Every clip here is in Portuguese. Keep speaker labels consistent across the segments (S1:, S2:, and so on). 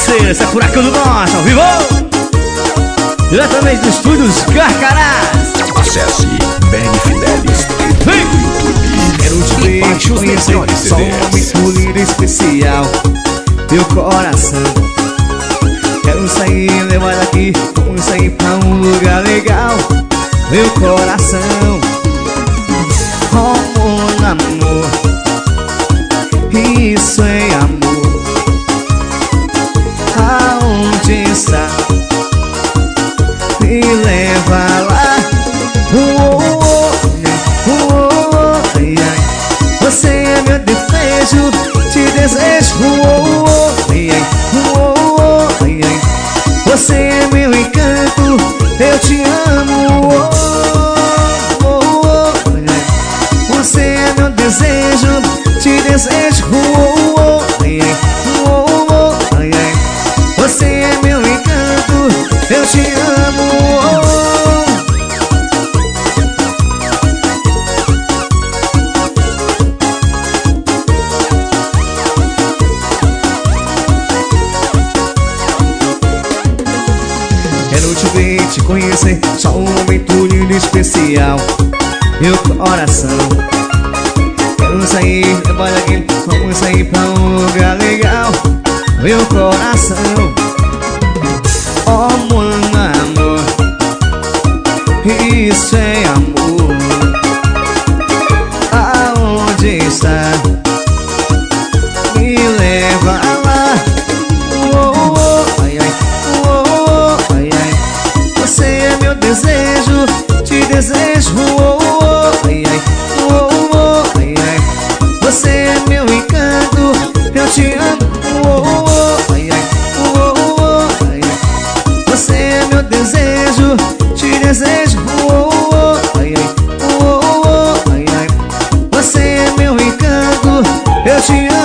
S1: parceiro, esse é Furacão do Norte, ao vivo! Diretamente dos estúdios Carcarás.
S2: Acesse Bang Fidelis
S1: Vem!
S2: no YouTube e baixe os melhores
S1: Só um
S2: CDs.
S1: momento lindo e especial, meu coração. Quero sair, levar daqui, vamos sair pra um lugar legal, meu coração. Oh, mon amor, isso é amor. Aonde está? Me leva lá. Ai, ai. Você é meu desejo, te desejo. Ai, ai. Ai, ai. Você é meu encanto, eu te amo. Ai, ai. Você é meu desejo, te desejo. Ai, ai. Ai, ai. Você é meu encanto, eu te amo. Quero te ver, te conhecer, só um momento lindo e especial, meu coração. Quero sair, levar aqui, vamos sair pra um lugar legal, meu coração. Oh, mon amor, isso é amor. Aonde está? Me leva lá. Ai, ai. Ai, ai. Você é meu desejo, te desejo. Ai, ai. Ai, ai. Você é meu encanto, eu te amo. Ai, ai. Ai, ai. Você é meu desejo, te desejo. Ai, ai. Ai, ai. Você é meu encanto, eu te amo.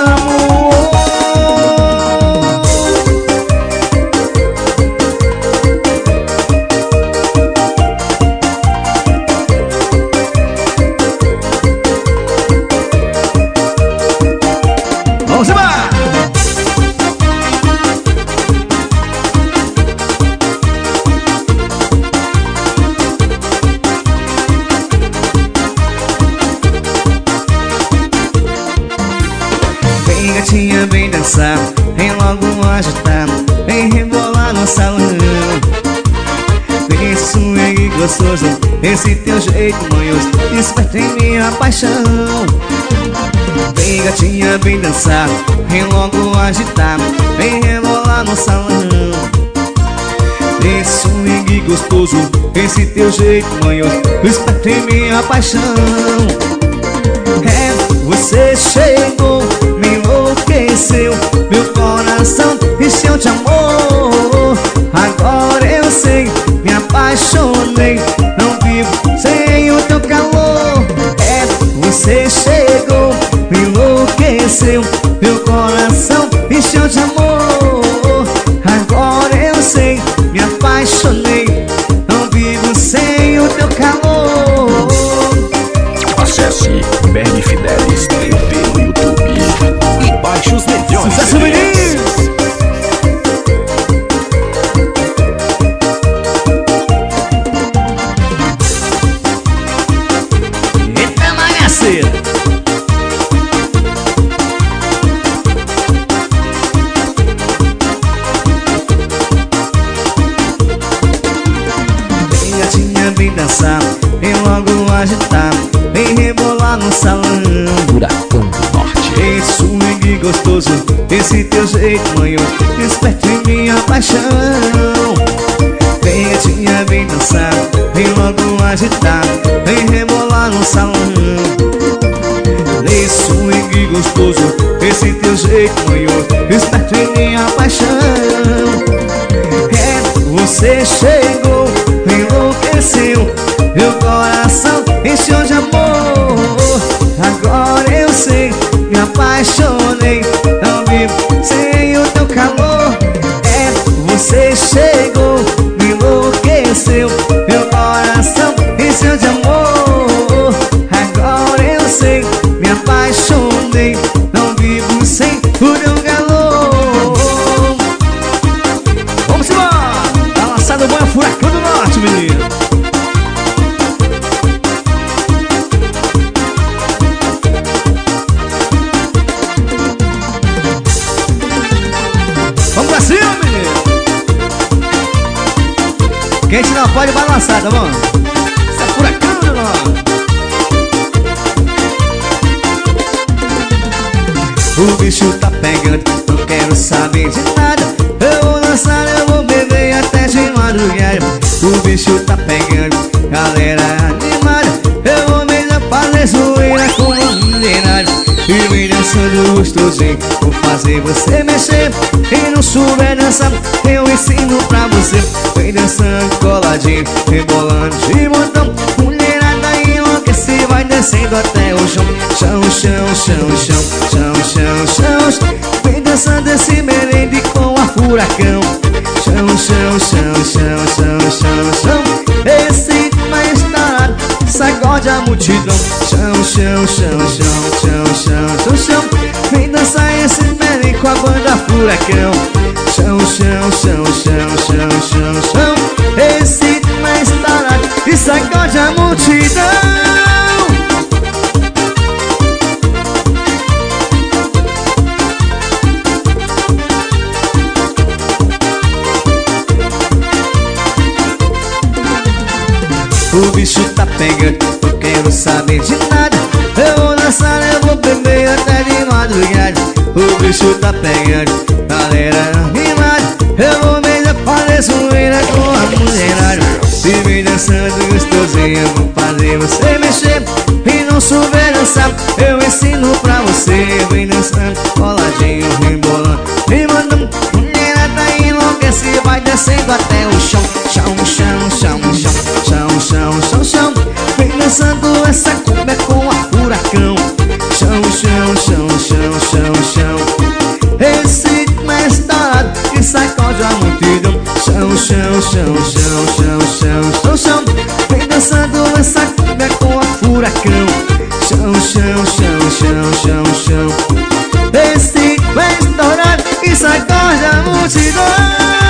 S1: Vamos embora! Vem gatinha, vem dançar, vem logo agitar, vem rebolar no salão. Vem esse swing gostoso, esse teu jeito manhoso, desperta em minha paixão. Vem gatinha, vem dançar, vem logo agitar, vem rebolar no salão. Esse swing gostoso, esse teu jeito manhoso, desperta em minha paixão. É, você chegou, me enlouqueceu, meu coração encheu de amor. Agora eu sei, me apaixonei, não vivo sem o teu calor. É, você chegou, me enlouqueceu, meu coração encheu de amor. Agora eu sei, me apaixonei, não vivo sem o teu calor.
S2: Acesse Bang Fidelis TV no YouTube e baixe os melhores
S1: Sucesso,
S2: CDs.
S1: meninos! Eita bagaceira! Vem gatinha, vem dançar, vem logo agitar, vem rebolar no salão.
S2: Furacão do Norte.
S1: Esse swing gostoso, esse teu jeito manhoso, desperta em minha paixão. Vem gatinha, vem dançar, vem logo agitar, vem rebolar no salão. Esse swing gostoso, esse teu jeito manhoso, desperta em minha paixão. É, você chegou, me enlouqueceu, meu coração encheu de amor. Agora eu sei, me apaixonei, não vivo sem o teu calor. É, você chegou, me enlouqueceu, meu coração encheu de amor. Agora eu sei, me apaixonei, não vivo sem o teu calor. gente não pode balançar, tá bom? Isso é furacão, meu irmão. O bicho tá pegando, não quero saber de nada. Eu vou dançar, eu vou beber até de madrugada. O bicho tá pegando, galera animada. Eu vou mesmo fazer zoeira com a minerária. E vem dançando gostosinho, vou fazer você mexer. E não souber dançar, eu ensino pra você. Vem dançando coladinho, rebolando de montão. Mulherada enlouquece, vai descendo até o chão. Chão, chão, chão, chão, chão, chão, chão, chão. Vem dançando esse merengue com a furacão. Chão, chão, chão, chão, chão, chão, chão. Esse mais tarado sacode a multidão. Chão, chão, chão, chão, chão, chão, chão, chão. Vem dançar esse merengue com a banda furacão. Chão, chão, chão, chão, chão, chão, chão. Esse mais tarado e sacode a multidão. O bicho tá pegando, não quero saber de nada. Eu vou dançar, eu vou beber até de madrugada. O bicho tá pegando, galera animada. Eu vou mesmo fazer zoeira com a mulherada. E vem dançando gostosinho, vou fazer você mexer. E não souber dançar, eu ensino pra você. Vem dançando coladinho, rebolando, rebolando. Mulherada enlouquece, vai descendo até o chão. Chão, chão, chão, chão, chão, chão, chão, chão. Vem dançando essa cumbia com a furacão. Chão, chão, chão, chão, chão, chão. Esse mais tarado que sacode a multidão. Chão, chão, chão, chão, chão, chão, chão, chão. Vem dançando essa cumbia com a furacão. Chão, chão, chão, chão, chão, chão. Esse mais dourado que sacode a multidão.